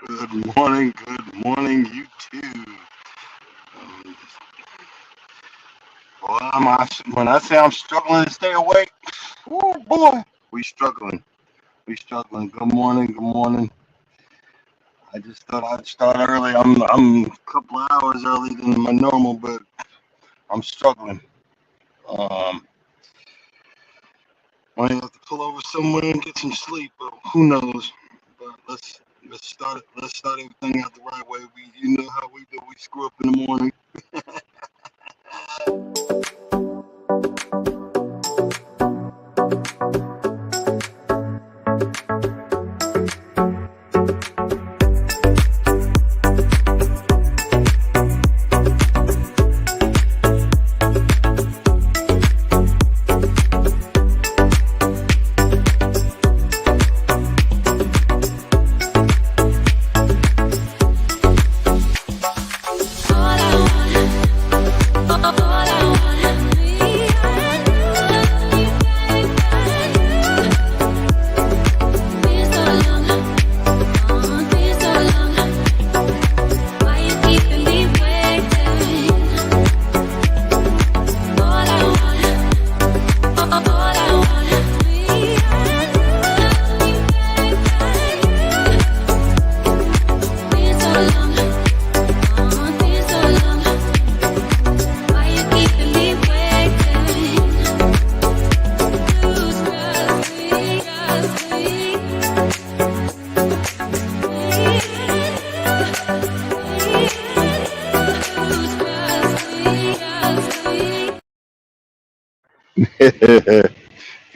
Good morning, YouTube. Um, Boy, when I say I'm struggling to stay awake, oh boy, we struggling. We struggling. Good morning, good morning. I just thought I'd start early. I'm a couple of hours early than my normal, but I'm struggling. Um, Might have to pull over somewhere and get some sleep, but who knows? But let's start everything out the right way. You know how we do. We screw up in the morning.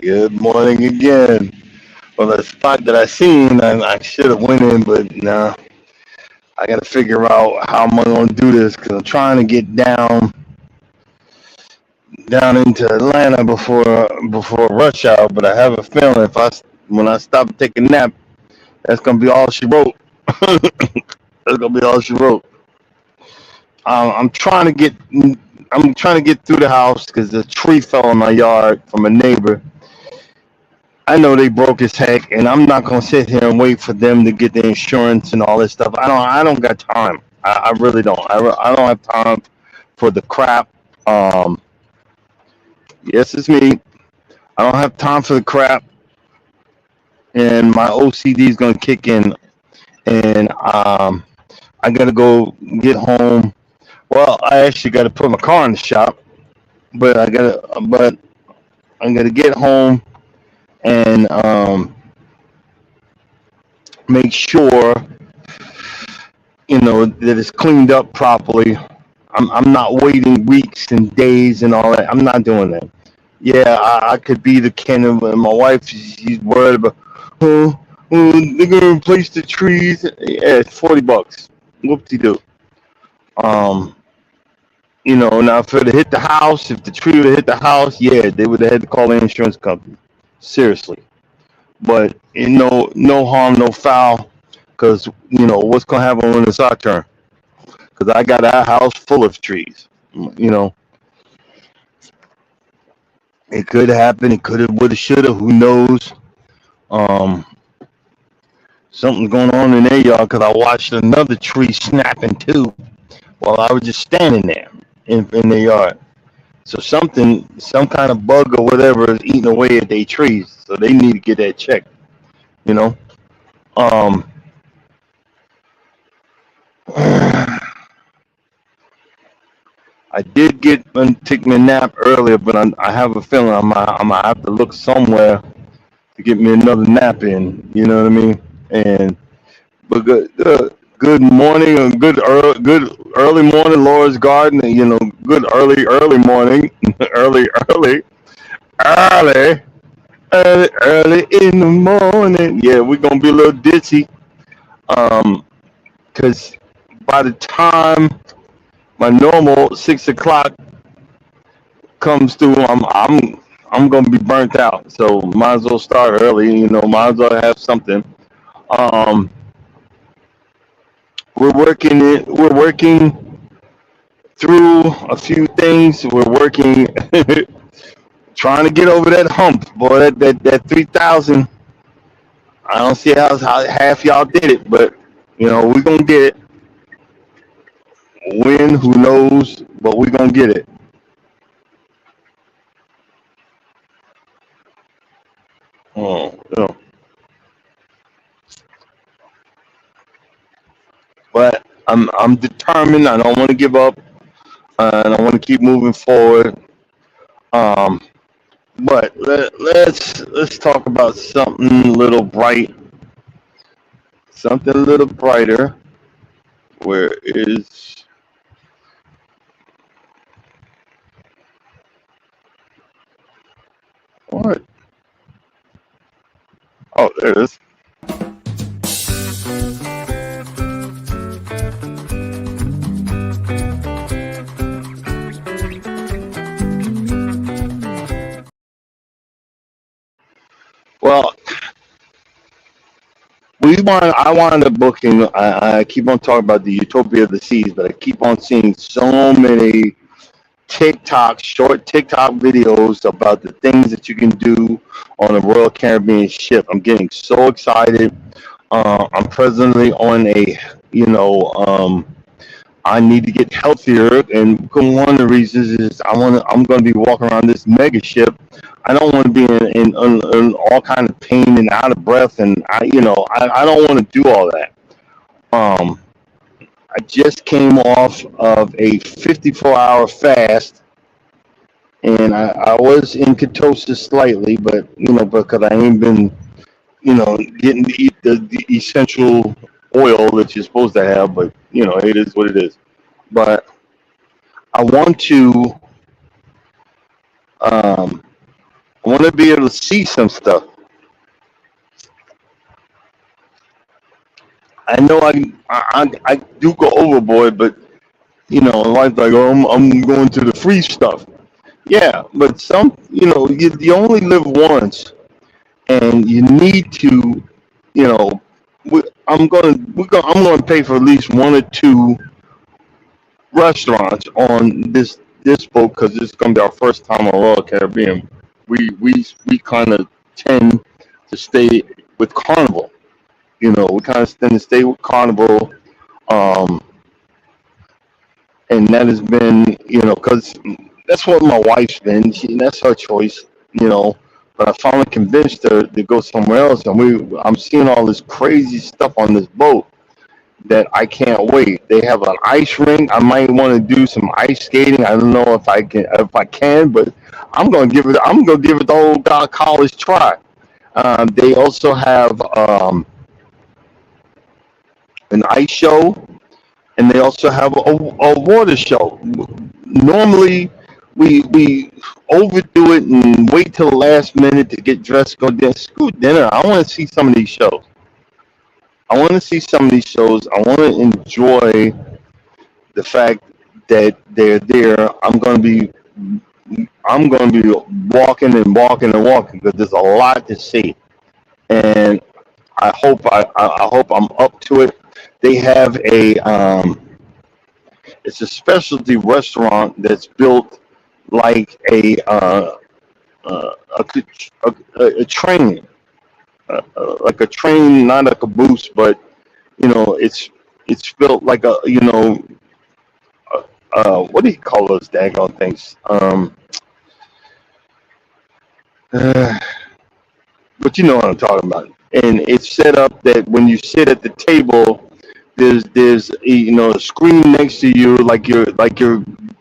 Good morning again. Well, the spot that I seen, I should have went in, but nah. I got to figure out how am I going to do this because I'm trying to get down into Atlanta before rush hour. But I have a feeling if when I stop and take a nap, that's gonna be all she wrote. That's gonna be all she wrote. I'm trying to get I'm trying to get through the house because the tree fell in my yard from a neighbor. I know they broke as heck, and I'm not gonna sit here and wait for them to get the insurance and all this stuff. I don't got time. I really don't. I don't have time for the crap. Um, yes, it's me. I don't have time for the crap, and my OCD is gonna kick in, and I gotta go get home. Well, I actually got to put my car in the shop, but I'm gonna get home and make sure that it's cleaned up properly. I'm not waiting weeks and days and all that. I'm not doing that. Yeah, I could be the kind of my wife. She's worried about, oh, they're gonna replace the trees. Yeah, it's $40. Whoop de doo. Um, now if it hit the house, if the tree would have hit the house, yeah, they would have had to call the insurance company. Seriously. But no harm, no foul, because what's gonna happen when it's our turn? Because I got a house full of trees. You know, it could happen. It could have, would have, should have. Who knows? Um, Something's going on in their yard because I watched another tree snapping too while I was just standing there in their yard. So some kind of bug or whatever is eating away at their trees. So they need to get that checked. You know. Um, I did take me a nap earlier, but I have a feeling I'm gonna have to look somewhere to get me another nap in. You know what I mean? And but good morning and good early morning, Laura's Garden. Good early morning, early early early in the morning. Yeah, we're gonna be a little ditzy. Um, cause by the time my normal 6 o'clock comes through, I'm gonna be burnt out. So might as well start early. Might as well have something. Um, we're working through a few things. We're working, trying to get over that hump, boy. That 3,000. I don't see how half y'all did it, but We're gonna get it. When? Who knows? But we're gonna get it. Oh, but I'm determined. I don't want to give up, and I want to keep moving forward. Um, but let's talk about something a little bright, something a little brighter. Where is what? Oh, there it is. Well, I wanted a booking. I keep on talking about the Utopia of the Seas, but I keep on seeing so many short TikTok videos about the things that you can do on a Royal Caribbean ship. I'm getting so excited. I'm presently on a, you know, I need to get healthier, and one of the reasons is I'm going to be walking around this mega ship. I don't want to be in all kind of pain and out of breath, and I don't want to do all that. Um, I just came off of a 54-hour fast, and I was in ketosis slightly, but because I ain't been getting to eat the essential oil that you're supposed to have, but it is what it is. But I want to um, I want to be able to see some stuff. I know I do go overboard, but life's like, oh, I'm going to the free stuff. Yeah, but you only live once, and you need to, you know, I'm gonna pay for at least one or two restaurants on this boat because this is gonna be our first time on Royal Caribbean. We kind of tend to stay with Carnival. We kind of tend to stay with Carnival, um, and that has been because that's what my wife's been. That's her choice. You know, but I finally convinced her to go somewhere else, and I'm seeing all this crazy stuff on this boat that I can't wait. They have an ice rink. I might want to do some ice skating. I don't know if I can, but I'm gonna give it the whole college try. They also have an ice show, and they also have a water show. Normally, we overdo it and wait till the last minute to get dressed, go dinner. Screw dinner. I want to see some of these shows. I want to see some of these shows. I want to enjoy the fact that they're there. I'm going to be walking and walking and walking because there's a lot to see, and I hope I'm up to it. They have it's a specialty restaurant that's built like a, a train, like a train, not a caboose, but it's built like a what do you call those daggone things? Uh, but you know what I'm talking about. And it's set up that when you sit at the table, there's a screen next to you, like you're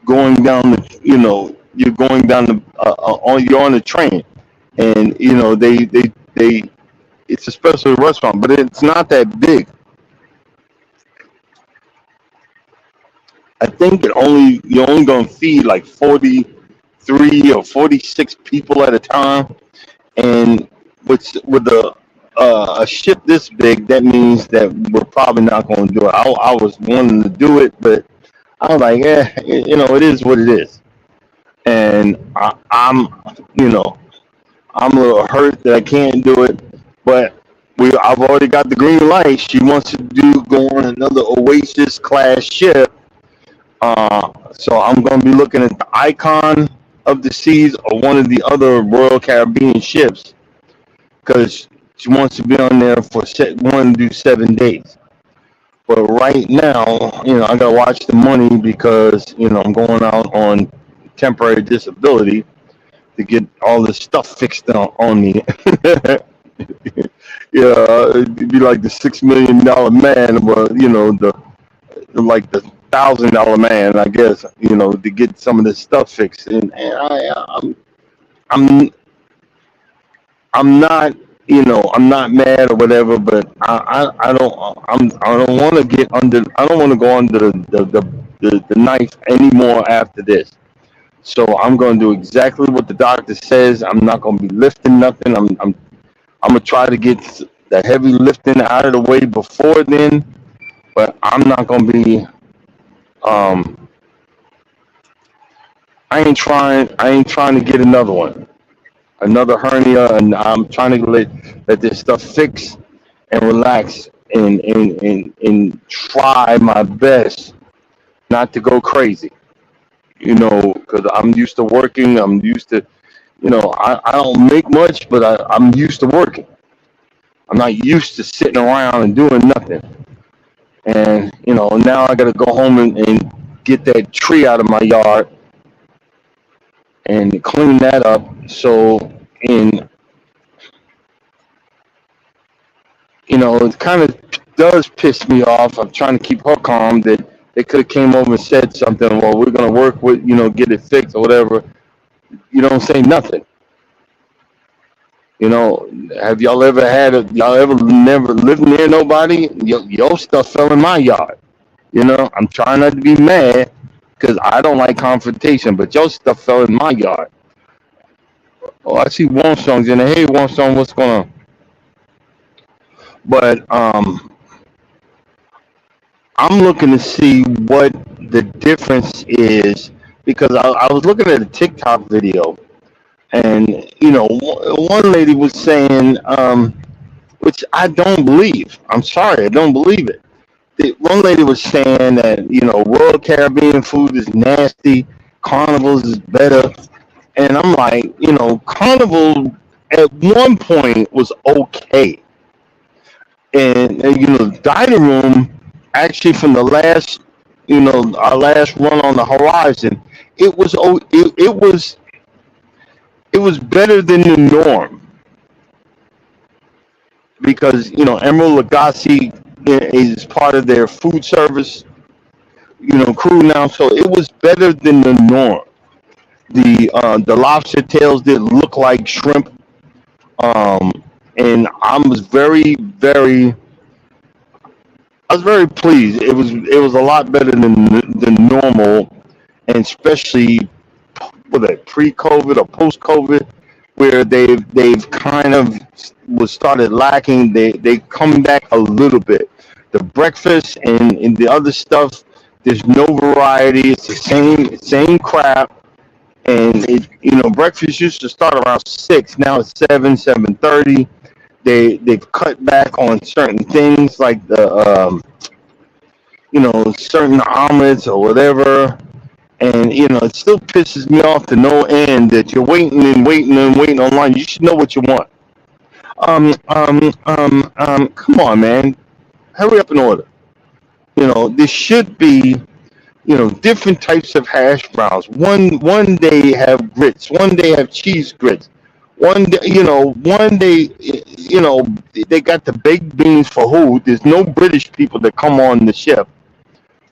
going down you're going down you're on the train, and they it's a special restaurant, but it's not that big. I think you're only gonna feed like 43 or 46 people at a time, and with a ship this big, that means that we're probably not going to do it. I was wanting to do it, but I was like, it is what it is, and you know, I'm a little hurt that I can't do it, but I've already got the green light. She wants to go on another Oasis class ship, so I'm going to be looking at the Icon of the Seas or one of the other Royal Caribbean ships because she wants to be on there for want to do 7 days. But right now, I gotta watch the money because I'm going out on temporary disability to get all this stuff fixed on me. Yeah, it'd be like the $6 million man, but like the $1,000 man, I guess. To get some of this stuff fixed, and I'm I'm not, I'm not mad or whatever, but I don't want to get under, I don't want to go under the knife anymore after this. So I'm going to do exactly what the doctor says. I'm not going to be lifting nothing. I'm going to try to get the heavy lifting out of the way before then, but I'm not going to be, um, I ain't trying to get another hernia, and I'm trying to let this stuff fix and relax and try my best not to go crazy. Because I'm used to working. I'm used to, I don't make much, but I'm used to working. I'm not used to sitting around and doing nothing. And, now I got to go home and get that tree out of my yard and clean that up. So, and, it kind of does piss me off. I'm trying to keep her calm that they could have came over and said something. Well, we're going to work with, get it fixed or whatever. You don't say nothing. Have y'all ever never lived near nobody? Your stuff fell in my yard. I'm trying not to be mad because I don't like confrontation, but your stuff fell in my yard. Oh, I see Warmstrong's in there. Hey, Warmstrong, what's going on? But I'm looking to see what the difference is because I was looking at a TikTok video, and one lady was saying, which I don't believe. I'm sorry, I don't believe it. One lady was saying that Royal Caribbean food is nasty, Carnival's is better, and I'm like, Carnival at one point was okay, and dining room actually from the last, our last run on the horizon, it was it was better than the norm because Emerald Lagasse is part of their food service crew now, so it was better than the norm. The lobster tails didn't look like shrimp, um, and I was very pleased. It was a lot better than normal, and especially with a pre-COVID or post-COVID, where they've kind of was started lacking. They come back a little bit. The breakfast and the other stuff, there's no variety. It's the same crap. And breakfast used to start around 6. Now it's 7:30. They've cut back on certain things like the certain omelets or whatever. And it still pisses me off to no end that you're waiting and waiting and waiting online. You should know what you want. Come on, man, hurry up and order. This should be different types of hash browns. One day have grits. One day have cheese grits. One day, they got the baked beans for who? There's no British people that come on the ship,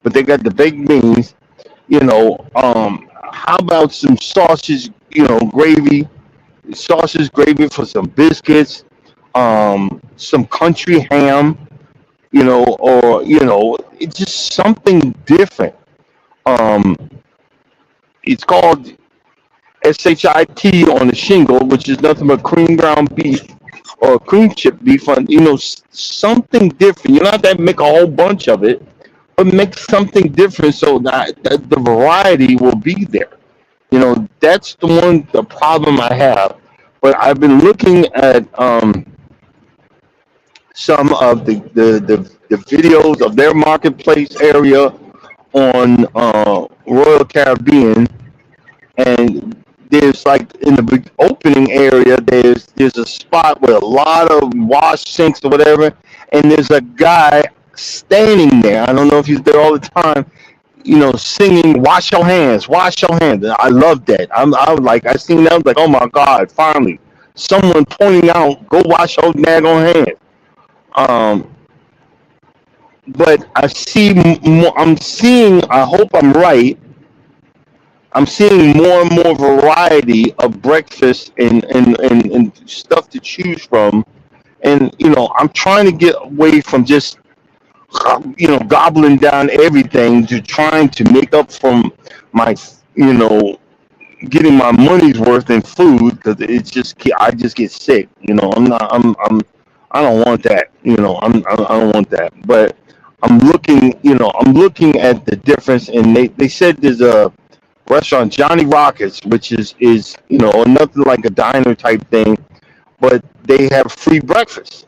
but they got the baked beans. How about some sausage? Gravy, sausage gravy for some biscuits. Some country ham. Or it's just something different. Um, it's called SHIT on the shingle, which is nothing but cream ground beef or cream chip beef. Something different. You don't have to make a whole bunch of it, but make something different so that the variety will be there. That's the problem I have. But I've been looking at some of the videos of their marketplace area on Royal Caribbean, and there's like in the opening area, there's a spot with a lot of wash sinks or whatever, and there's a guy standing there. I don't know if he's there all the time, singing wash your hands. I love that. I was like, I seen that, I was like, oh my God, finally. Someone pointing out, go wash your daggone hands. Um, but I'm seeing, I hope I'm right, I'm seeing more and more variety of breakfast and stuff to choose from. And, I'm trying to get away from just, gobbling down everything to trying to make up from my, you know, getting my money's worth in food because I just get sick. I don't want that. I don't want that. But I'm looking at the difference, and they said there's a restaurant, Johnny Rockets, which is nothing like a diner type thing, but they have free breakfast.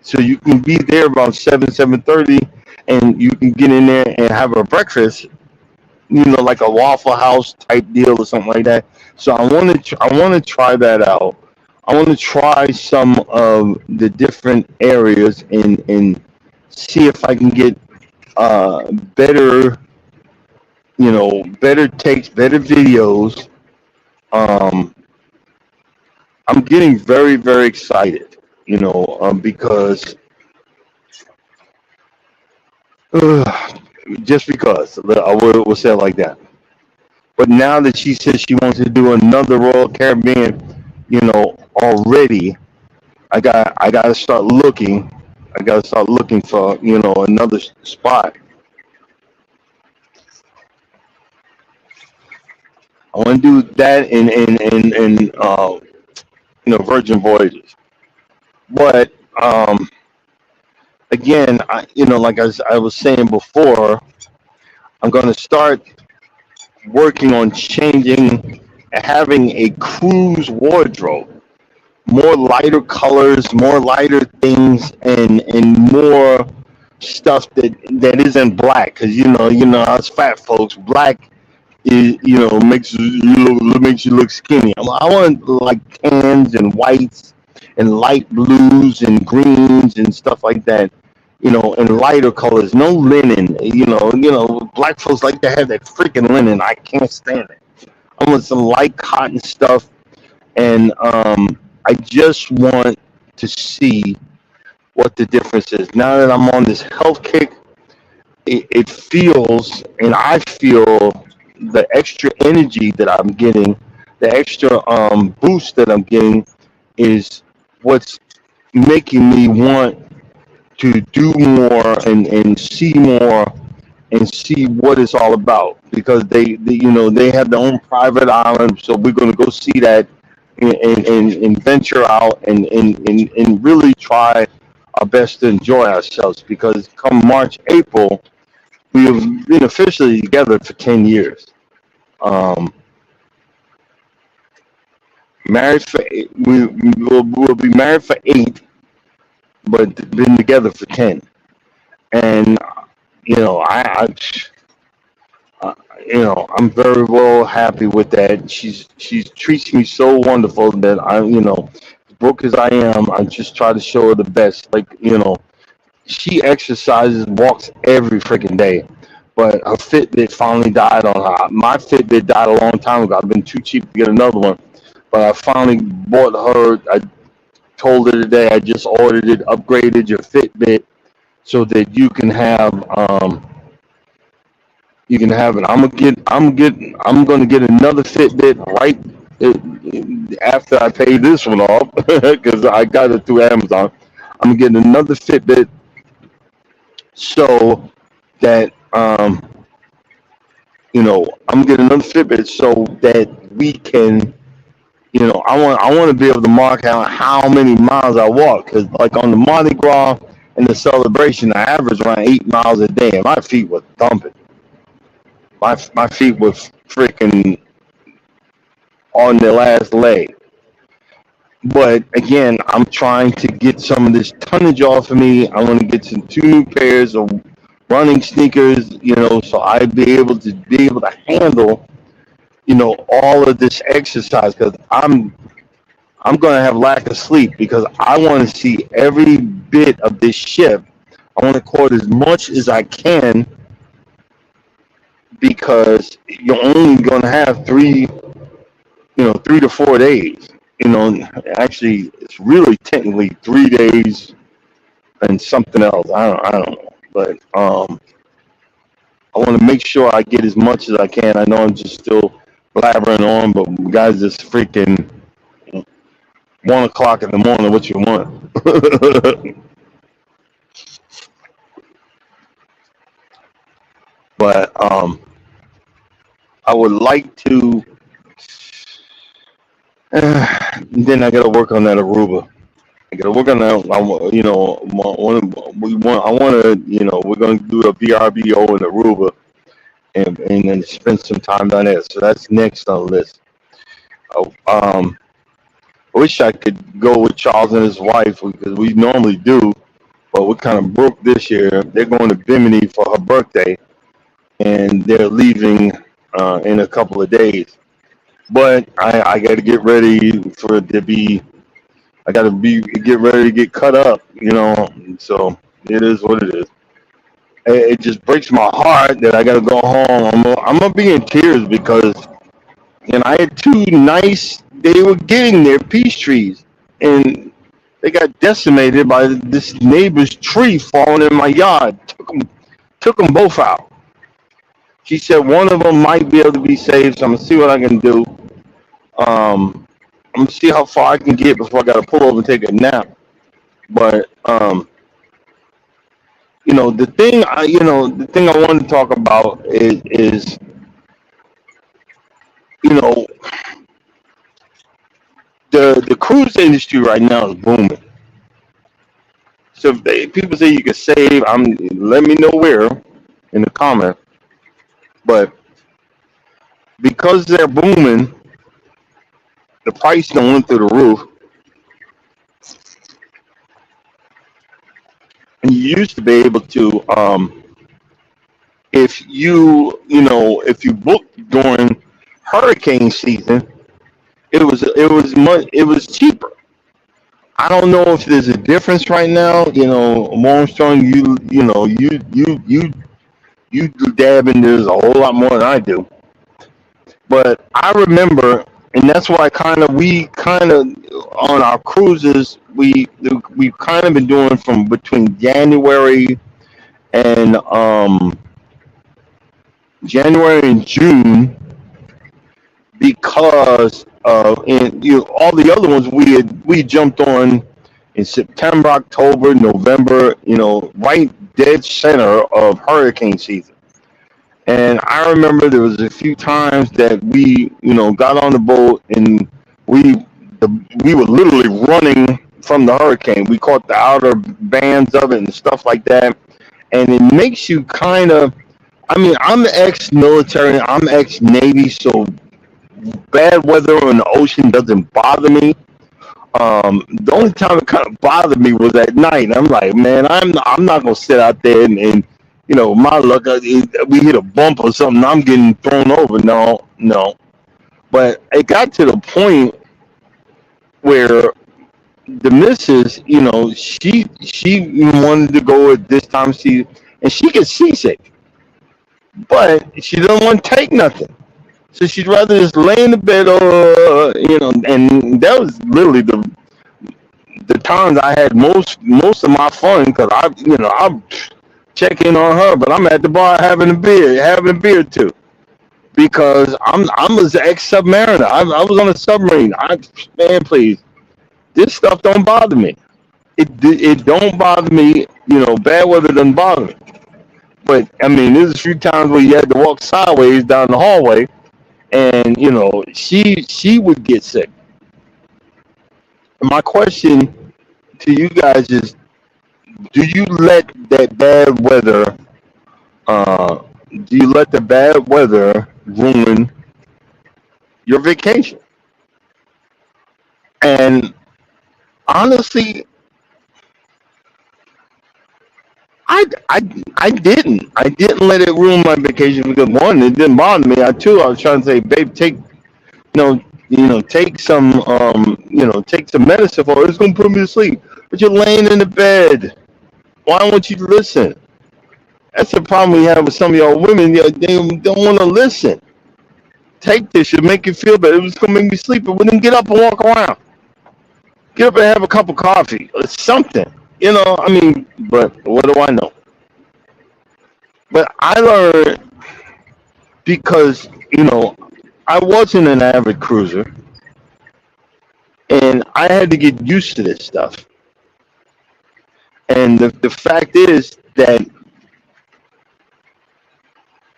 So you can be there about 7:30, and you can get in there and have a breakfast, like a Waffle House type deal or something like that. So I want to try that out. I want to try some of the different areas and see if I can get better, better takes, better videos. Um, I'm getting very, very excited, because just because I will say it like that. But now that she says she wants to do another Royal Caribbean, already I got to start looking. I got to start looking for another spot. I want to do that in Virgin Voyages. But again, like I was saying before, I'm going to start working on changing, having a cruise wardrobe, more lighter colors, more lighter things, and more stuff that isn't black. Because us fat folks, black is makes you look skinny. I want like tans and whites and light blues and greens and stuff like that. And lighter colors, no linen. Black folks like to have that freaking linen. I can't stand it. I want some light cotton stuff, and I just want to see what the difference is. Now that I'm on this health kick, it feels, and I feel the extra energy that I'm getting, the extra boost that I'm getting, is what's making me want to do more and see more and see what it's all about, because they have their own private island, so we're going to go see that and venture out and really try our best to enjoy ourselves, because come March, April, we have been officially together for 10 years. Um, married for we'll be married for 8, but been together for 10. And I I'm very well happy with that. She's treats me so wonderful that broke as I am, I just try to show her the best. Like, she exercises, walks every freaking day. But her Fitbit finally died on her. My Fitbit died a long time ago. I've been too cheap to get another one. But I finally bought her. I told her today I just ordered it, upgraded your Fitbit so that you can have it. I'm gonna get another Fitbit right after I pay this one off because I got it through Amazon. I'm getting another Fitbit so that I'm getting another Fitbit so that we can, I want to be able to mark out how many miles I walk, because like on the Mardi Gras and the celebration, I averaged around 8 miles a day, and my feet were thumping. My feet were freaking on their last leg. But again, I'm trying to get some of this tonnage off of me. I want to get some 2 new pairs of running sneakers, so I'd be able to handle, all of this exercise, because I'm gonna have lack of sleep, because I want to see every bit of this ship I want to record as much as I can because you're only going to have 3 to 4 days. Actually, it's really technically 3 days and something else. I don't know, but I want to make sure I get as much as I can. I know I'm just still blabbering on, but guys, just freaking 1 o'clock in the morning. What you want? But I would like to. Then I got to work on that Aruba. I got to work on that. I want to. We're going to do a VRBO in Aruba, and then spend some time on it. So that's next on the list. I wish I could go with Charles and his wife because we normally do, but we're kind of broke this year. They're going to Bimini for her birthday, and they're leaving in a couple of days. But I got to get ready for it to be. I got to get ready to get cut up. So it is what it is. It just breaks my heart that I got to go home. I'm gonna be in tears because I had two nice. They were getting their peach trees, and they got decimated by this neighbor's tree falling in my yard. Took them both out. She said one of them might be able to be saved, so I'm gonna see what I can do. I'm gonna see how far I can get before I gotta pull over and take a nap. But the thing I wanted to talk about is you know the cruise industry right now is booming. So if people say you can save, let me know where in the comment. But because they're booming, the price don't went through the roof. And you used to be able to, if you booked during hurricane season, it was cheaper. I don't know if there's a difference right now. Armstrong, you do dab in this a whole lot more than I do. But I remember, and that's why we kind of on our cruises we've kind of been doing from between and January and June because of and all the other ones we jumped on in September, October, November, right dead center of hurricane season. And I remember there was a few times that we, got on the boat and we we were literally running from the hurricane. We caught the outer bands of it and stuff like that. And it makes you kind of, I'm ex-military, I'm ex-Navy, so bad weather in the ocean doesn't bother me. The only time it kind of bothered me was at night. I'm like, man, I'm not gonna sit out there and my luck, we hit a bump or something, I'm getting thrown over. No, no. But it got to the point where the missus, she wanted to go at this time and she gets seasick, but she doesn't want to take nothing. So she'd rather just lay in the bed, and that was literally the times I had most of my fun because I'm checking on her, but I'm at the bar having a beer too, because I'm an ex-submariner. I was on a submarine. Man, please, this stuff don't bother me. It don't bother me. Bad weather doesn't bother me. But there's a few times where you had to walk sideways down the hallway, and she would get sick. And my question to you guys is, do you let that bad weather uh, do you let the bad weather ruin your vacation? And honestly, I, I didn't. I didn't let it ruin my vacation because one, it didn't bother me. Two, I was trying to say, babe, take some, take some medicine for it. It's gonna put me to sleep. But you're laying in the bed. Why won't you listen? That's the problem we have with some of y'all women. They don't want to listen. Take this, should make you feel better. It was gonna make me sleep, but then get up and walk around. Get up and have a cup of coffee or something. I mean, but what do I know? But I learned because, I wasn't an avid cruiser and I had to get used to this stuff. And the fact is that,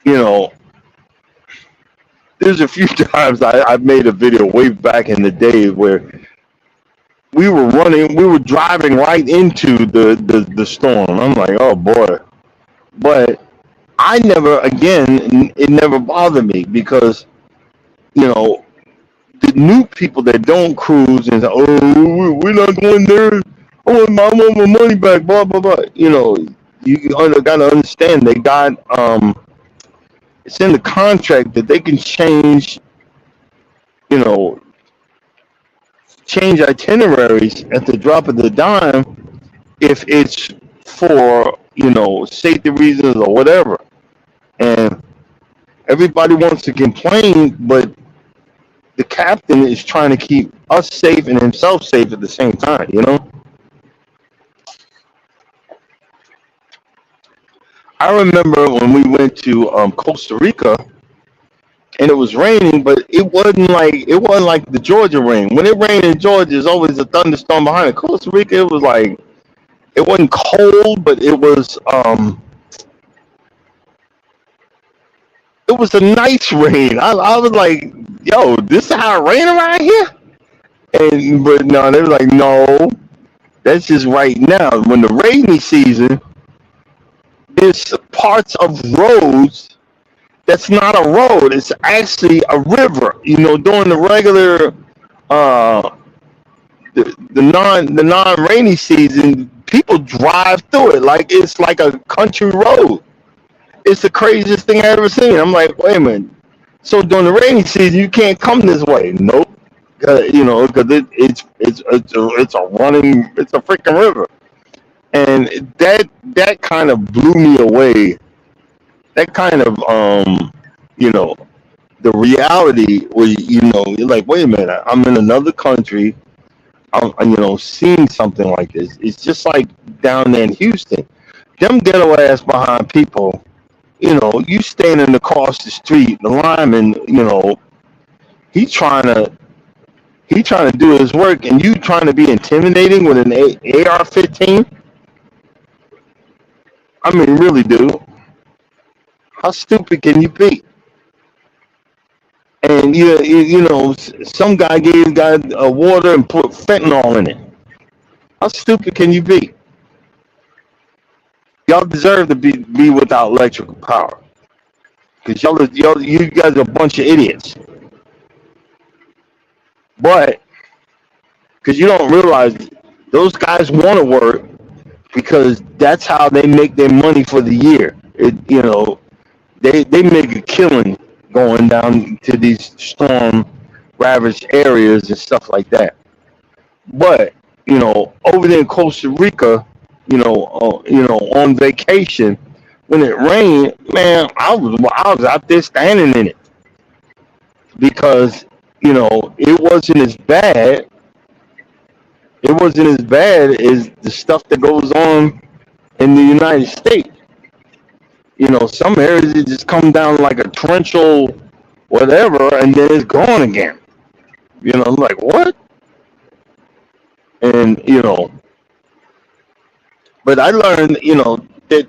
you know, there's a few times I've made a video way back in the day where we were driving right into the storm. I'm like, oh boy. But I never, again, it never bothered me because, you know, the new people that don't cruise and say, oh, we're not going there. I want my money back, blah, blah, blah. You got to understand they got, it's in the contract that they can you know, change itineraries at the drop of the dime if it's for, safety reasons or whatever. And everybody wants to complain, but the captain is trying to keep us safe and himself safe at the same time. I remember when we went to Costa Rica and it was raining, but it wasn't like the Georgia rain. When it rained in Georgia, there's always a thunderstorm behind it. Costa Rica, it was like it wasn't cold, but it was a nice rain. I was like, yo, this is how it rain around here? But no, they were like, no, that's just right now. When the rainy season, there's parts of roads that's not a road. It's actually a river. During the regular uh the non rainy season, people drive through it like it's like a country road. It's the craziest thing I ever seen. I'm like, wait a minute. So during the rainy season, you can't come this way. Nope. Because it's a freaking river, and that kind of blew me away. That kind of you know, the reality where you're like, wait a minute, I'm in another country. I'm seeing something like this. It's just like down there in Houston, them ghetto ass behind people. You standing across the street, the lineman. He trying to he trying to do his work, and you trying to be intimidating with an AR-15. I mean, really, dude, how stupid can you be? And some guy gave guy water and put fentanyl in it. How stupid can you be? Y'all deserve to be without electrical power because you guys are a bunch of idiots. But because you don't realize those guys want to work because that's how they make their money for the year. They make a killing going down to these storm ravaged areas and stuff like that. But over there in Costa Rica, on vacation, when it rained, man, I was out there standing in it because it wasn't as bad. It wasn't as bad as the stuff that goes on in the United States. Some areas it just come down like a torrential whatever, and then it's gone again. Like what? And but I learned, that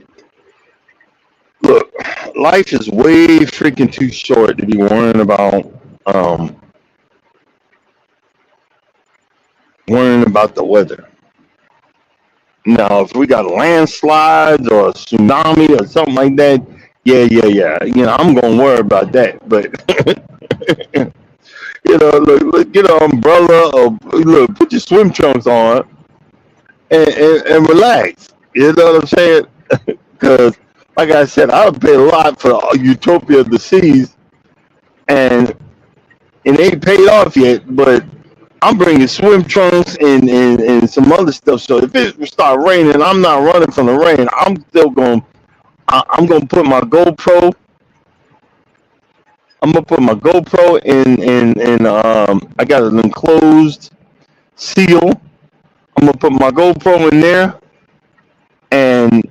look, life is way freaking too short to be um worrying about the weather. Now, if we got landslides or a tsunami or something like that, yeah. I'm gonna worry about that. But look, get an umbrella or look, put your swim trunks on and relax. You know what I'm saying? Because, like I said, I paid a lot for Utopia of the Seas, and it ain't paid off yet. But I'm bringing swim trunks and some other stuff. So if it start raining, I'm not running from the rain. I'm still going. I'm gonna put my GoPro. I'm gonna put my GoPro in. I got an enclosed seal. I'm gonna put my GoPro in there, and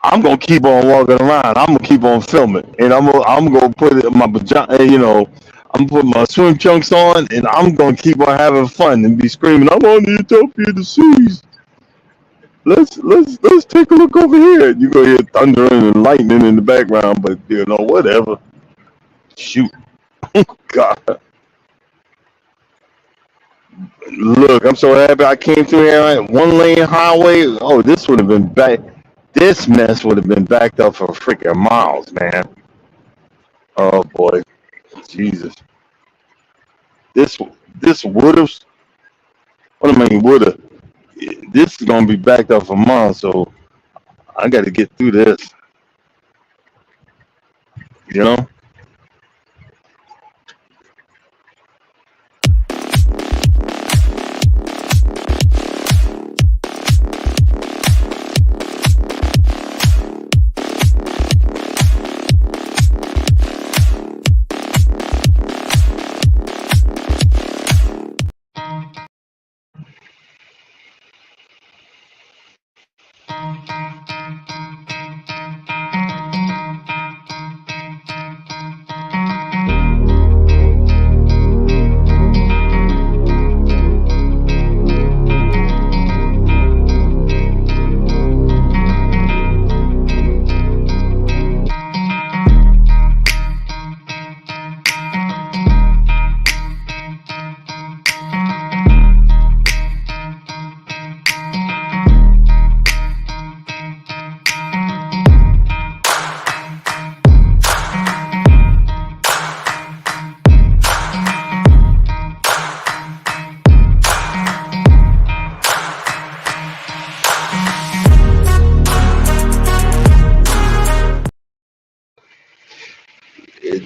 I'm gonna keep on walking around. I'm gonna keep on filming, and I'm gonna put it in my vagina. I'm putting my swim trunks on, and I'm gonna keep on having fun and be screaming. I'm on the Utopia of the Seas. Let's take a look over here. You go hear thunder and lightning in the background, but whatever. Shoot, God, look, I'm so happy I came through here. Right? One lane highway. Oh, this would have been back. This mess would have been backed up for freaking miles, man. Oh boy, Jesus. This this would have. What I mean, would have. This is gonna be backed up for miles, so I got to get through this. You know.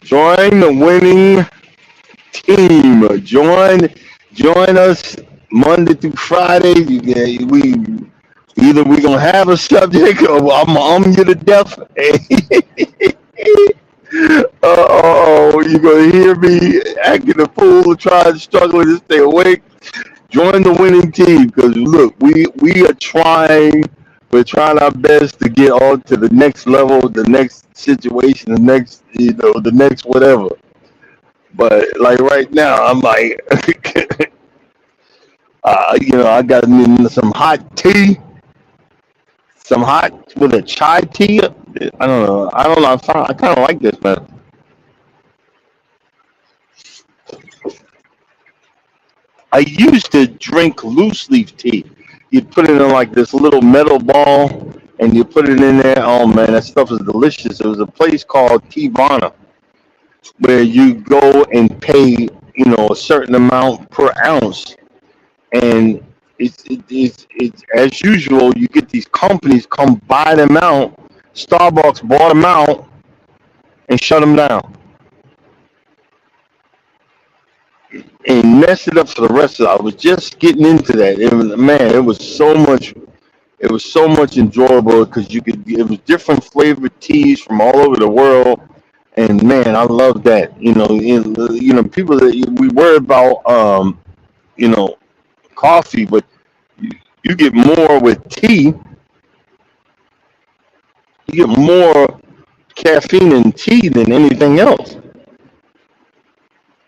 Join the winning team. Join us Monday through Friday. We either we gonna have a subject or I'm you to death. Oh, you gonna hear me acting a fool, trying to struggle to stay awake. Join the winning team because look, we are trying. We're trying our best to get on to the next level, the next situation, the next whatever. But like right now, I'm like, I got some hot tea, some hot with a chai tea. I don't know. I don't know. I kind of like this, man. I used to drink loose leaf tea. You put it in like this little metal ball, and you put it in there. Oh man, that stuff is delicious. It was a place called Tivana where you go and pay, a certain amount per ounce, and it's as usual. You get these companies come buy them out. Starbucks bought them out and shut them down and messed it up for the rest of it. I was just getting into that. Man, it was so much. It was so much enjoyable because you could. It was different flavored teas from all over the world, and man, I love that. People that we worry about, you know, coffee, but you, you get more with tea. You get more caffeine in tea than anything else.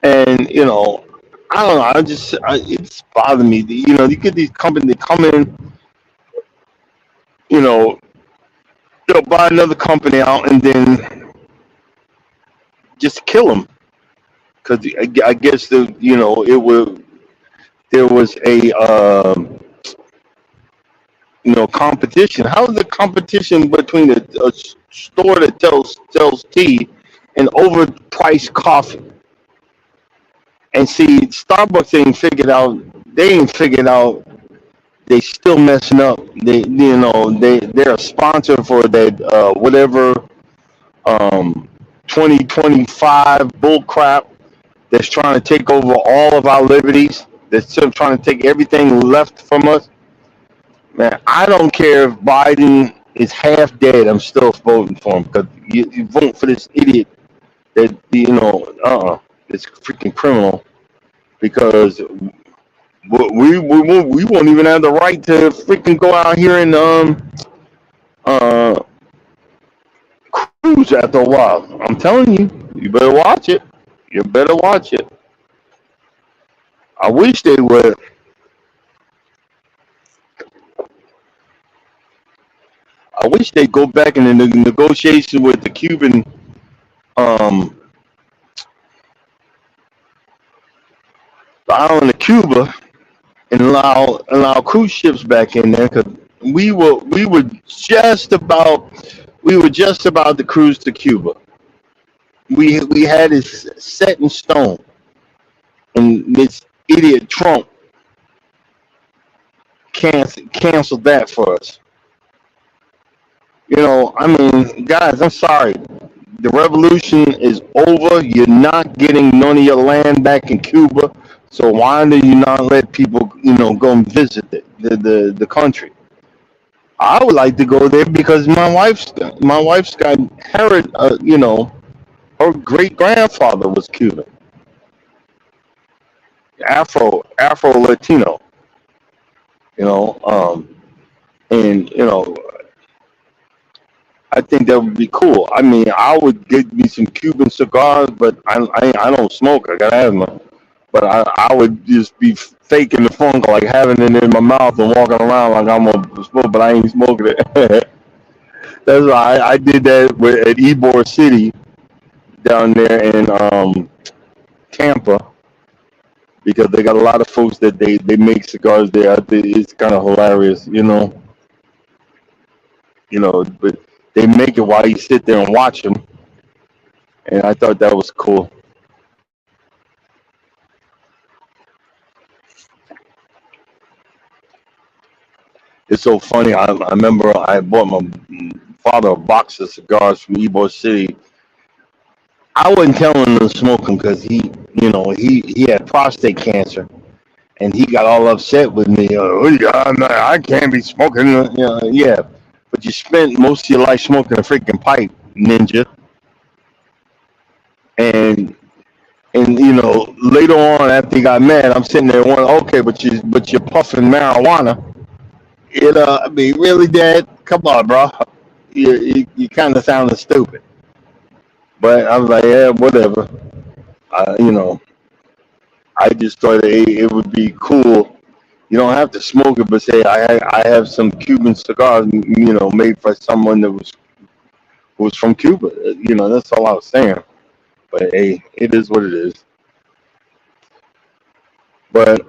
And I don't know. It's bothered me. You get these companies that come in. You know, they'll buy another company out and then just kill them because I guess it was there was a competition. How is the competition between a store that sells tea and overpriced coffee? And see, Starbucks ain't figured out. They ain't figured out. They still messing up. They're a sponsor for that whatever 2025 bull crap. that's trying to take over all of our liberties, that's still trying to take everything left from us, man, I don't care if Biden is half dead. I'm still voting for him because you vote for this idiot that it's freaking criminal because we won't even have the right to freaking go out here and uh cruise after a while. I'm telling you, you better watch it. You better watch it. I wish they would. I wish they'd go back in the negotiation with the Cuban, um, the island of Cuba, and allow cruise ships back in there because we were just about to cruise to Cuba. We had it set in stone, and this idiot Trump canceled that for us. I mean, guys, I'm sorry. The revolution is over. You're not getting none of your land back in Cuba. So why do you not let people, go and visit the country? I would like to go there because my wife's got Herod. Her great grandfather was Cuban, Afro Latino. You know, um, and I think that would be cool. I mean, I would get me some Cuban cigars, but I don't smoke. I got asthma. But I would just be faking the funk, like having it in my mouth and walking around like I'm a smoke, but I ain't smoking it. That's why I did that at Ybor City down there in Tampa because they got a lot of folks that they make cigars there. I think it's kind of hilarious, but they make it while you sit there and watch them, and I thought that was cool. It's so funny. I remember I bought my father a box of cigars from Ybor City. I wasn't telling him to smoke them because he had prostate cancer, and he got all upset with me. Oh, yeah, I can't be smoking. Yeah, but you spent most of your life smoking a freaking pipe, ninja, and later on after he got mad, I'm sitting there wondering, okay, but you're puffing marijuana. I mean, really, Dad? Come on, bro. You kind of sounded stupid. But I was like, yeah, whatever. I, you know, I just thought it would be cool. You don't have to smoke it, but say I have some Cuban cigars, made for someone that was from Cuba. That's all I was saying. But hey, it is what it is. But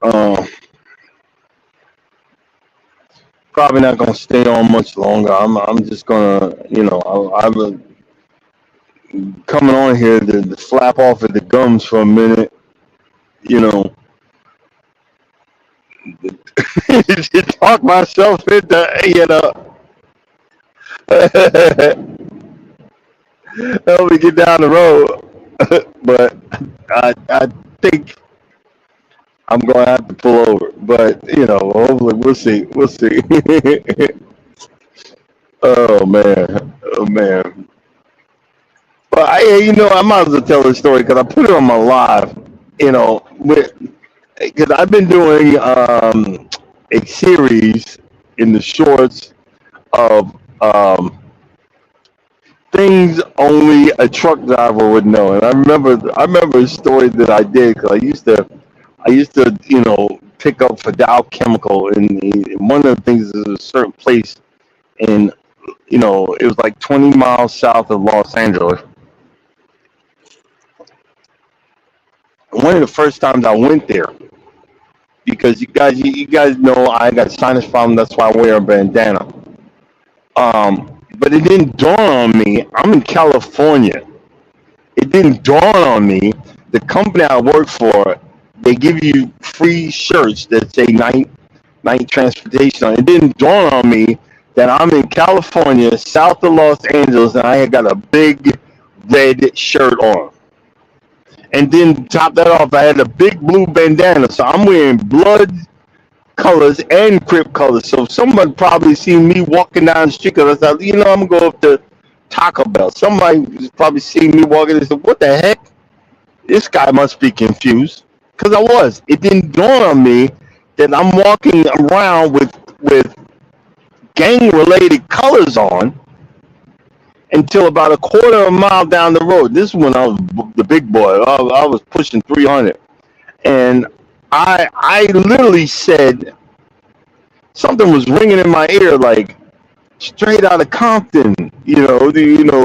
probably not gonna stay on much longer. I'm just gonna, I'm coming on here to flap off at the gums for a minute. You know, to talk myself into, help me get down the road. But I think I'm gonna have to pull over. But hopefully we'll see. We'll see. Oh man, oh man. But I might as well tell this story because I put it on my live. Because I've been doing a series in the shorts of things only a truck driver would know. And I remember a story that I did because I used to pick up for Dow Chemical, and one of the things is a certain place in it was like 20 miles south of Los Angeles. One of the first times I went there, because you guys know I got sinus problem. That's why I wear a bandana. But it didn't dawn on me. I'm in California. It didn't dawn on me. The company I work for, they give you free shirts that say night transportation on. It didn't dawn on me that I'm in California, south of Los Angeles, and I had got a big red shirt on. And then top that off, I had a big blue bandana. So I'm wearing blood colors and Crip colors. So someone probably seen me walking down the street because I thought, I'm gonna go up to Taco Bell. Somebody probably seen me walking and said, "What the heck? This guy must be confused." Because I was. It didn't dawn on me that I'm walking around with gang related colors on until about a quarter of a mile down the road. This is when I was the big boy. I was pushing 300, and I literally said something was ringing in my ear like straight out of Compton.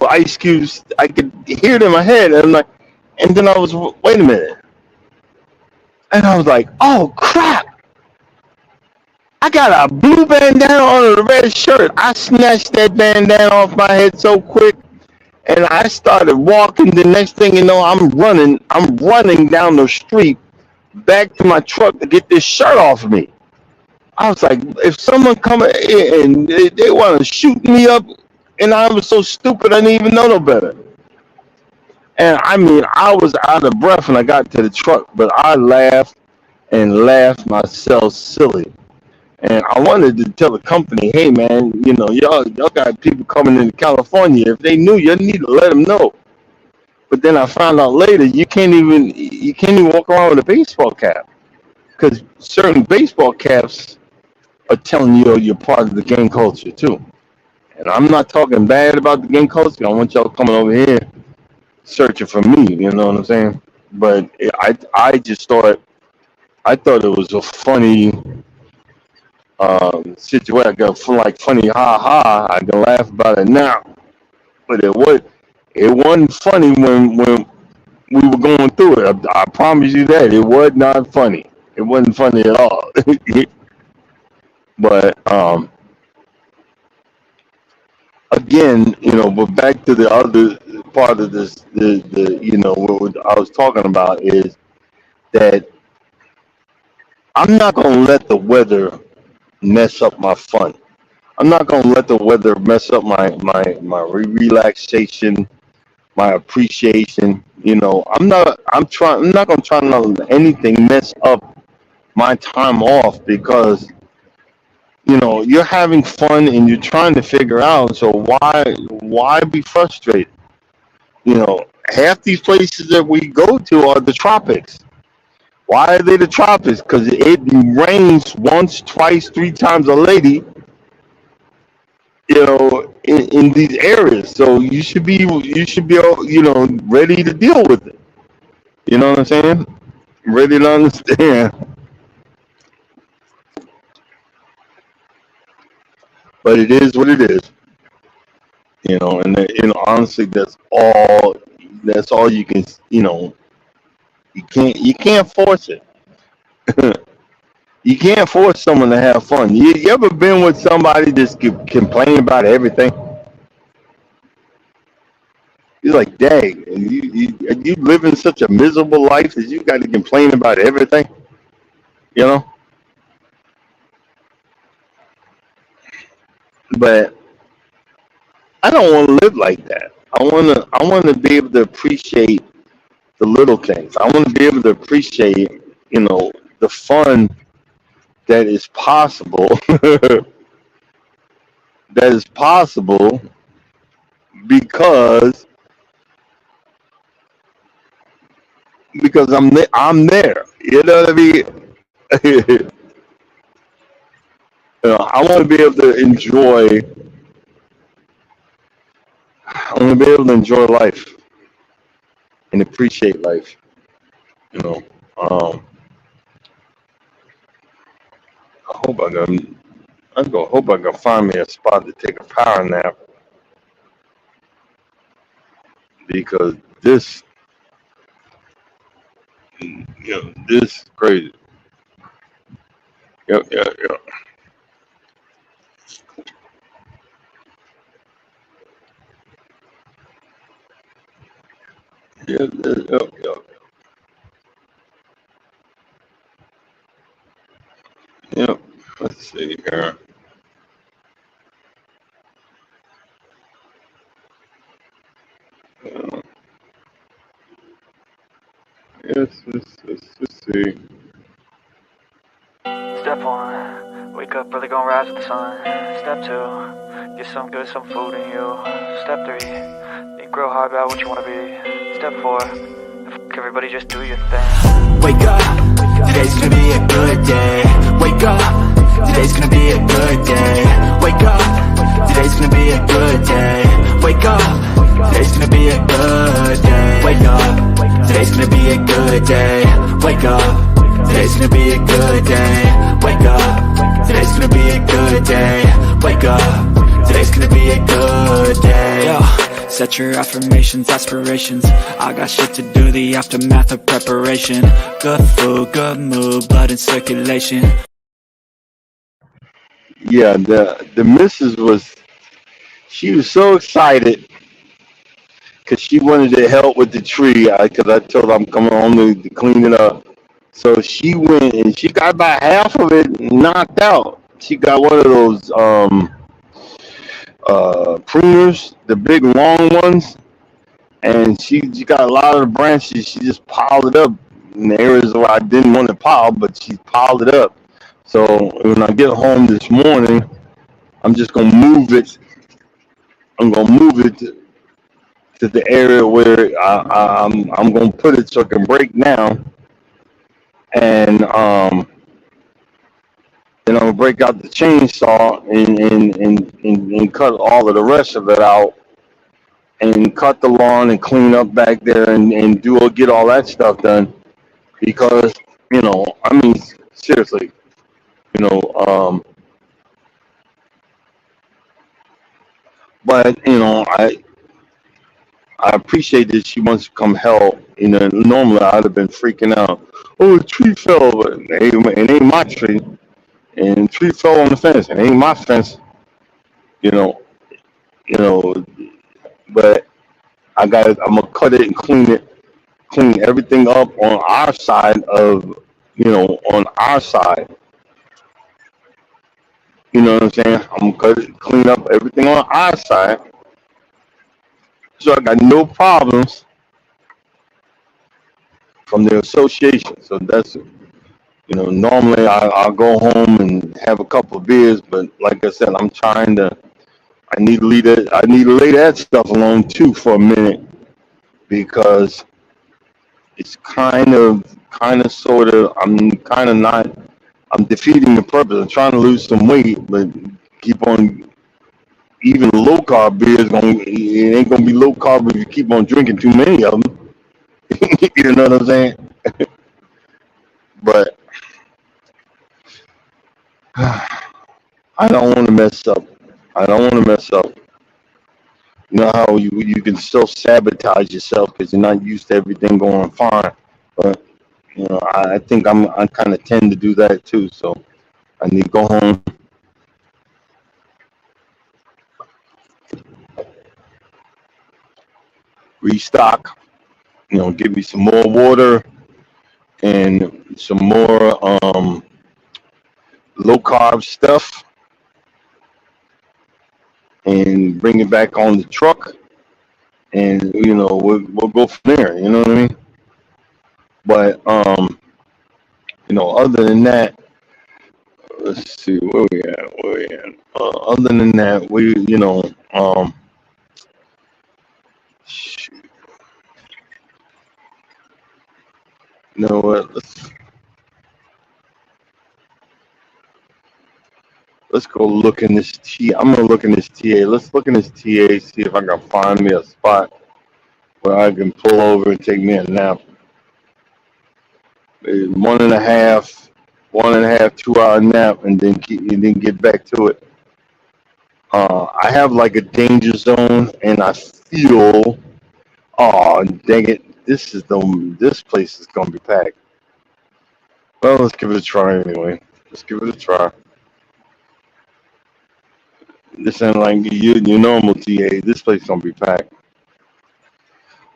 Ice Cube's. I could hear it in my head, and I'm like, and then I was, wait a minute, and I was like, oh crap. I got a blue bandana on a red shirt. I snatched that bandana off my head so quick, and I started walking. The next thing you know, I'm running. I'm running down the street back to my truck to get this shirt off of me. I was like, if someone come in and they want to shoot me up, and I was so stupid, I didn't even know no better. And I mean, I was out of breath when I got to the truck, but I laughed and laughed myself silly. And I wanted to tell the company, hey man, y'all got people coming into California. If they knew, you need to let them know. But then I found out later you can't even walk around with a baseball cap because certain baseball caps are telling you you're part of the gang culture too. And I'm not talking bad about the gang culture. I want y'all coming over here searching for me. You know what I'm saying? But I just thought it was a funny situation. I got like funny, ha ha. I can laugh about it now, but it wasn't funny when we were going through it. I promise you that it was not funny. It wasn't funny at all. But again, but back to the other part of this, the what I was talking about is that I'm not gonna let the weather mess up my fun. I'm not gonna let the weather mess up my relaxation, my appreciation. I'm not gonna try to let anything mess up my time off because you're having fun and you're trying to figure out. So why be frustrated? Half these places that we go to are the tropics. Why are they the tropics? Because it rains once, twice, three times a lady, in these areas. So you should be ready to deal with it. You know what I'm saying? Ready to understand. But it is what it is. And honestly, that's all you can. You can't force it. You can't force someone to have fun. You ever been with somebody just complain about everything? You're like, dang, you living such a miserable life that you got to complain about everything. You know, but I don't want to live like that. I want to be able to appreciate the little things. I want to be able to appreciate, the fun that is possible. That is possible because I'm there. You know what I mean? I want to be able to enjoy. I want to be able to enjoy life and appreciate life. You know. Um, I hope I can. Hope I can find me a spot to take a power nap because this is crazy. Yep, yep, yep. Yep, yep, yep, yep. Yep. Let's see here. Let's see. Step one, wake up early, gonna rise with the sun. Step two, get some good, some food in you. Step three, think real hard about what you wanna be. Step four, everybody just do your thing. Wake up, today's gonna be a good day. Wake up, today's gonna be a good day. Wake up, today's gonna be a good day. Wake up, today's gonna be a good day. Wake up, today's gonna be a good day. Wake up, today's gonna be a good day. Wake up, today's gonna be a good day. Wake up, today's gonna be a good day. Yo, set your affirmations, aspirations. I got shit to do, the aftermath of preparation. Good food, good mood, blood in circulation. Yeah, the missus was she was so excited because she wanted to help with the tree. Because I told her I'm coming home to clean it up. So she went and she got about half of it knocked out. She got one of those pruners, the big long ones, and she got a lot of the branches. She just piled it up in the areas where I didn't want it piled, but she piled it up. So when I get home this morning, I'm just gonna move it. I'm gonna move it to the area where I'm gonna put it so it can break down, and then I'm gonna break out the chainsaw and cut all of the rest of it out and cut the lawn and clean up back there and get all that stuff done because I mean seriously, you know but I appreciate that she wants to come help. Normally I'd have been freaking out. Oh, the tree fell, but it ain't my tree, and the tree fell on the fence. It ain't my fence, you know, you know. But I'm gonna cut it and clean everything up on our side on our side. You know what I'm saying? I'm gonna cut it, clean up everything on our side, so I got no problems from the association. So that's normally I'll go home and have a couple of beers, but like I said, I'm trying to. I need to lay that stuff alone too for a minute because it's sort of. I'm kind of not. I'm defeating the purpose. I'm trying to lose some weight, but keep on. Even low carb beer it ain't gonna be low carb if you keep on drinking too many of them. You know what I'm saying? But I don't want to mess up. I don't want to mess up. You know how you can still sabotage yourself because you're not used to everything going fine. But I think I kind of tend to do that too. So I need to go home, restock. Give me some more water and some more low carb stuff, and bring it back on the truck. And we'll go from there. You know what I mean? But other than that, let's see where we at. Where we at? Other than that, shoot, you know what? Let's go look in this T. I'm gonna look in this TA. Let's look in this TA. See if I can find me a spot where I can pull over and take me a nap. Maybe 2 hour nap, and then get back to it. I have like a danger zone, and I feel, oh dang it, this place is gonna be packed. Well, let's give it a try anyway. Let's give it a try. This ain't like your normal TA. This place gonna be packed.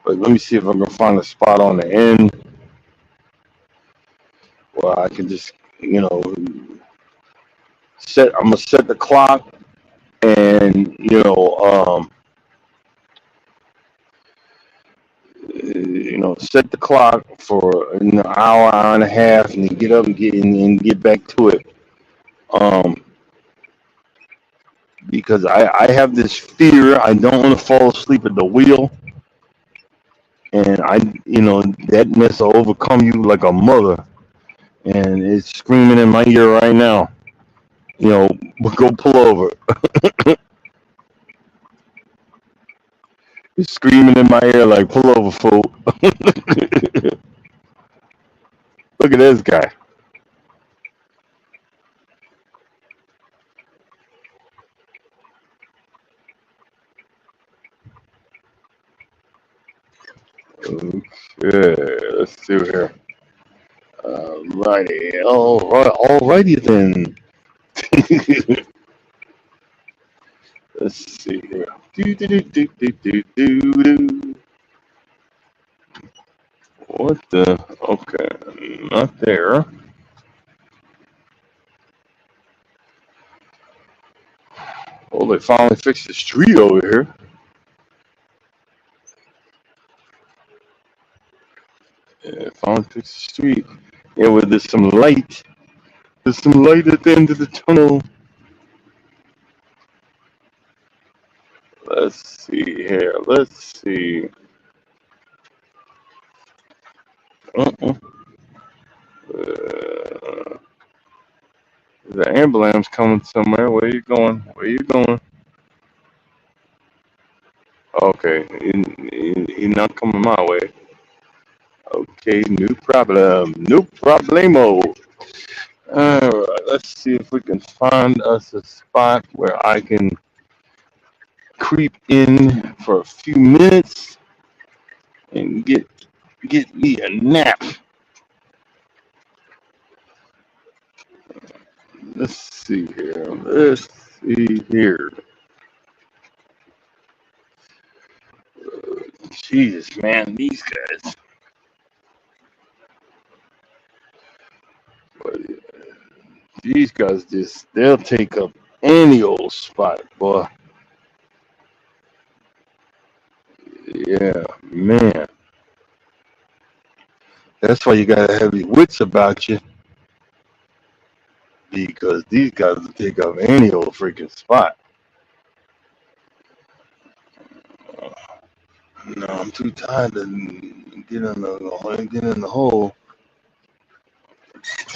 But let me see if I can find a spot on the end where I can just, I'm gonna set the clock and set the clock for an hour and a half, and then get up and get back to it. Um, because I have this fear. I don't want to fall asleep at the wheel, and that mess will overcome you like a mother, and it's screaming in my ear right now. Go pull over. It's screaming in my ear like, pull over, fool. Look at this guy. Okay, let's see here. Alrighty then. Let's see here. Do, do, do, do, do, do, do, do. What the? Okay, not there. Oh, they finally fixed the street over here. Yeah, finally fixed the street. Yeah, well, there's some light. There's some light at the end of the tunnel. Let's see here. Let's see. Uh-uh. The ambulance coming somewhere. Where you going? Where you going? Okay, he not coming my way. Okay, no problem. No problemo. Alright, let's see if we can find us a spot where I can creep in for a few minutes and get me a nap. Let's see here. Let's see here. Jesus, man, these guys. These guys they'll take up any old spot, boy. Yeah, man. That's why you gotta have your wits about you. Because these guys will take up any old freaking spot. No, I'm too tired to get in the hole.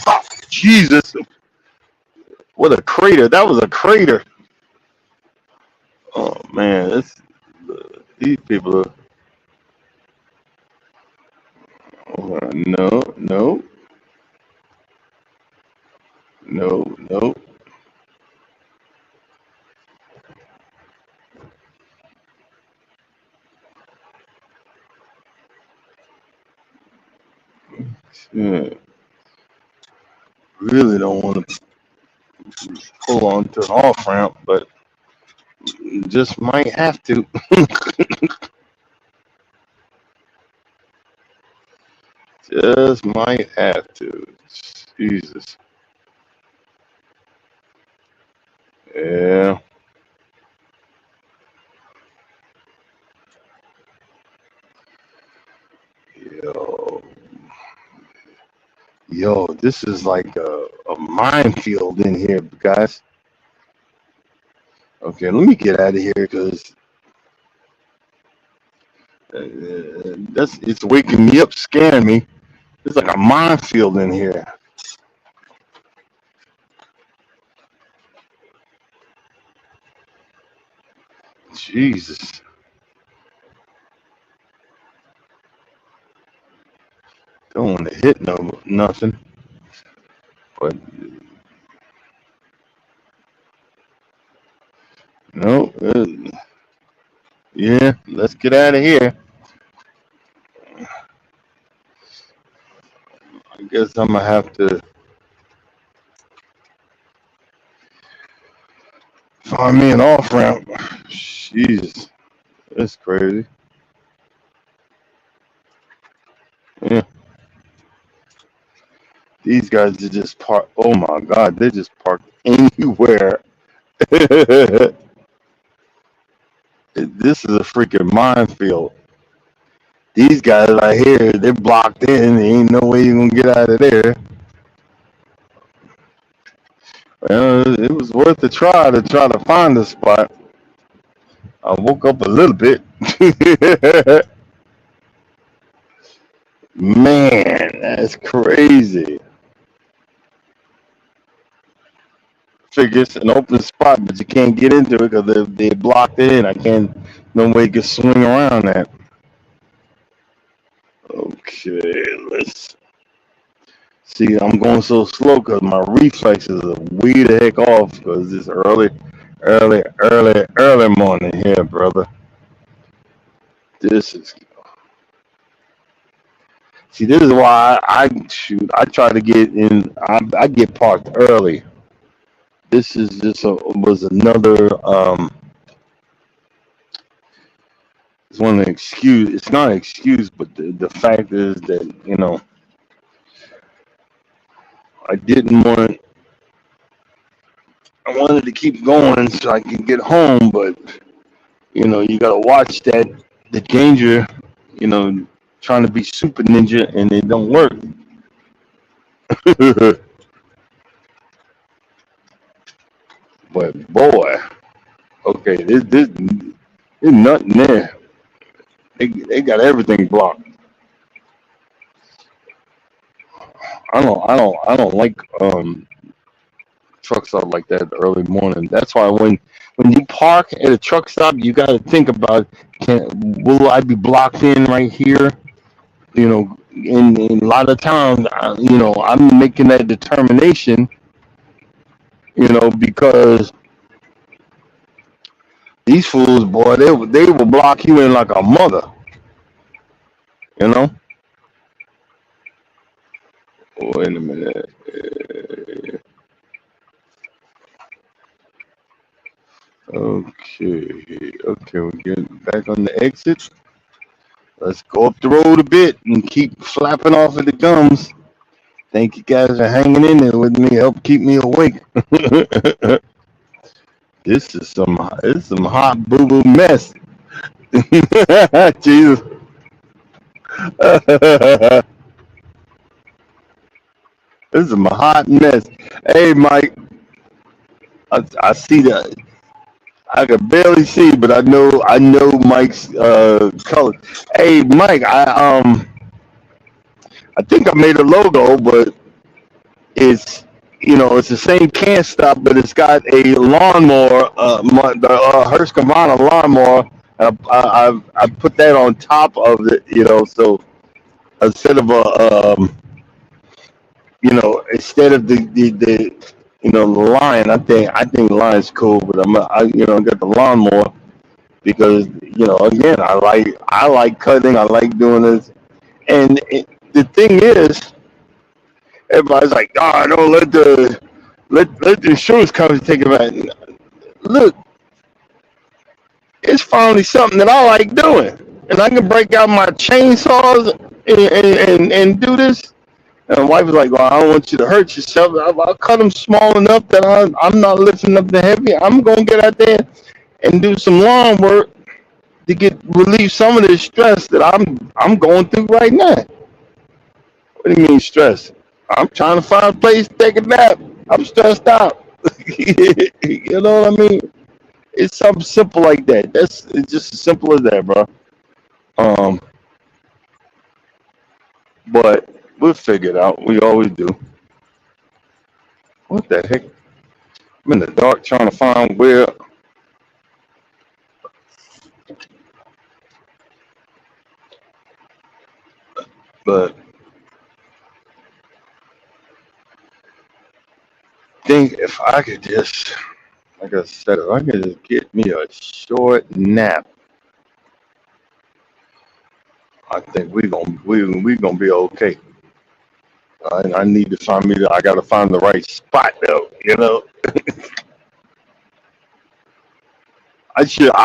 Oh, Jesus! What a crater! That was a crater. Oh man, these people are. No, no, no, no. Yeah, really don't want to pull on to an off ramp, but just might have to. Just might have to. Jesus. Yeah. Yo. Yo, this is like a minefield in here, guys. Okay, let me get out of here because it's waking me up, scaring me. It's like a minefield in here. Jesus. Don't want to hit nothing. But no. Yeah, let's get out of here. I guess I'm gonna have to find me an off ramp. Jesus, that's crazy. Yeah, these guys are just parked. Oh my God, they just parked anywhere. This is a freaking minefield. These guys right here, they're blocked in. There ain't no way you're gonna get out of there. Well, it was worth a try to find a spot. I woke up a little bit. Man, that's crazy. Figure it's an open spot, but you can't get into it because they're blocked in. I can't, no way you can swing around that. Okay, let's see. I'm going so slow because my reflexes are way the heck off because it's early morning here, brother. This is See, this is why I shoot. I try to get in. I get parked early. This is was another. It's one of the excuse. It's not an excuse, but the fact is that I didn't want. I wanted to keep going so I could get home, but you gotta watch that the danger. Trying to be super ninja and it don't work. But boy, okay, there's nothing there. They got everything blocked. I don't like truck stop like that early morning. That's why when you park at a truck stop, you got to think about will I be blocked in right here? In a lot of times, I'm making that determination. Because these fools, boy, they will block you in like a mother. You know. Wait a minute. Okay, we're getting back on the exit. Let's go up the road a bit and keep flapping off at the gums. Thank you guys for hanging in there with me. Help keep me awake. This is some hot boo boo mess. Jesus. This is a hot mess. Hey, Mike. I see that. I can barely see, but I know Mike's color. Hey, Mike. I think I made a logo, but it's the same can stop, but it's got a lawnmower, the Hurst Kavana lawnmower. I put that on top of it, so instead of instead of the lion, I think lion's cool, but I got the lawnmower because again I like cutting, I like doing this, and the thing is. Everybody's like, "Oh, don't let the insurance company take it back." Look, it's finally something that I like doing, and I can break out my chainsaws and do this. And my wife was like, "Well, I don't want you to hurt yourself. I'll cut them small enough that I'm not lifting up the heavy. I'm gonna get out there and do some lawn work to relieve some of this stress that I'm going through right now." What do you mean stress? I'm trying to find a place to take a nap. I'm stressed out. You know what I mean? It's something simple like that. It's just as simple as that, bro. Um, but we'll figure it out. We always do. What the heck? I'm in the dark trying to find where. But think if I could just, like I said, if I could just get me a short nap, I think we gonna be okay. I need to find me. I gotta find the right spot though. I should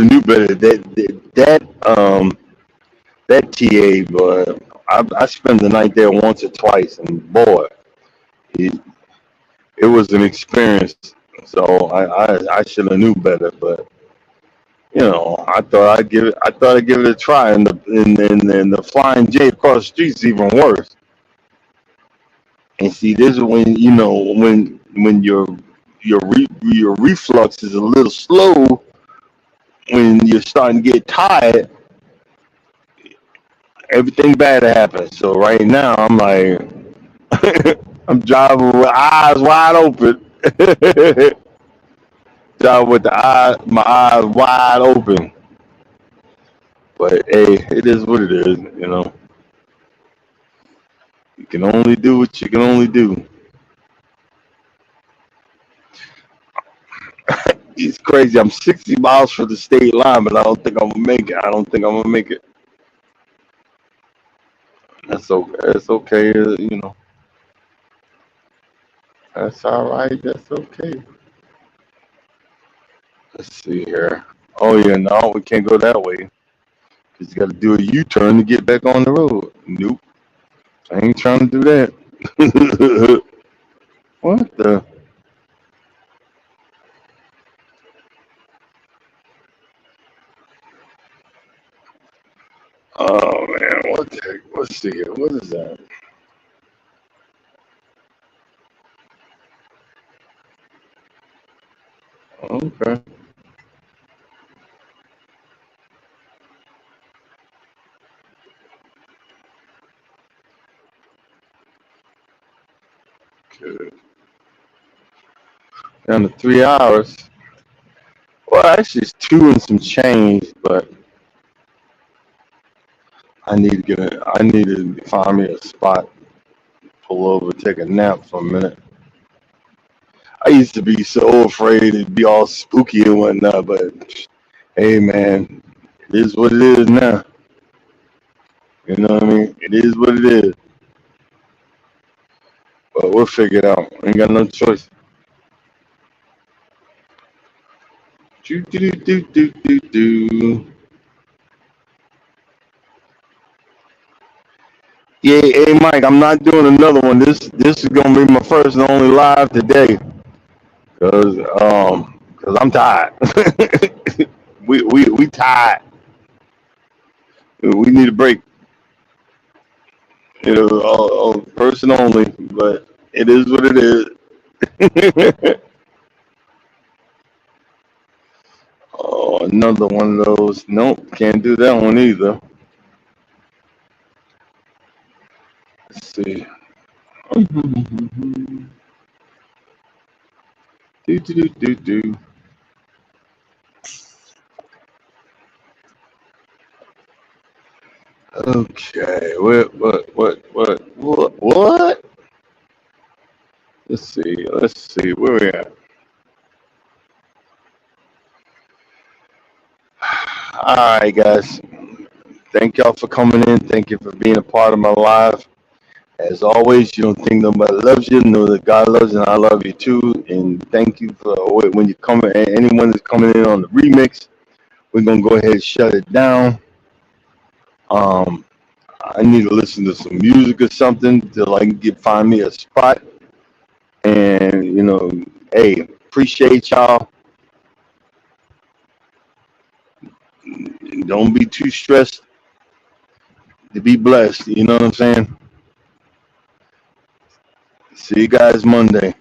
have knew better that TA, but I spent the night there once or twice, and boy, it, it was an experience. So I should have knew better, but I thought I'd give it a try, and the Flying J across the street's even worse. And see, this is when when your reflux is a little slow when you're starting to get tired. Everything bad happens. So right now, I'm like, I'm driving with eyes wide open. Driving with my eyes wide open. But hey, it is what it is. You can only do what you can only do. It's crazy. I'm 60 miles from the state line, but I don't think I'm gonna make it. I don't think I'm gonna make it. That's okay. That's okay. That's all right. That's okay. Let's see here. Oh yeah, no, we can't go that way. 'Cause you got to do a U-turn to get back on the road. Nope, I ain't trying to do that. What the? Oh man, what the heck? Let's see here. What is that? Okay. Good. Down to 3 hours. Well, actually, it's two and some change, but I need to find me a spot, pull over, take a nap for a minute. I used to be so afraid it'd be all spooky and whatnot, but hey, man, it is what it is now. You know what I mean? It is what it is. But we'll figure it out. Ain't got no choice. Do do do do do do. Yeah, hey Mike, I'm not doing another one. This is gonna be my first and only live today, cause I'm tired. We tired. We need a break. Person only. But it is what it is. Oh, another one of those. Nope, can't do that one either. Let's see. Do do do do do. Okay, what? Let's see, where we at? All right, guys. Thank y'all for coming in. Thank you for being a part of my live. As always, you don't think nobody loves you. Know that God loves you, and I love you too. And thank you for when you come in. Anyone that's coming in on the remix, we're gonna go ahead and shut it down. Um, I need to listen to some music or something till I can find me a spot. And hey, appreciate y'all. Don't be too stressed to be blessed. You know what I'm saying? See you guys Monday.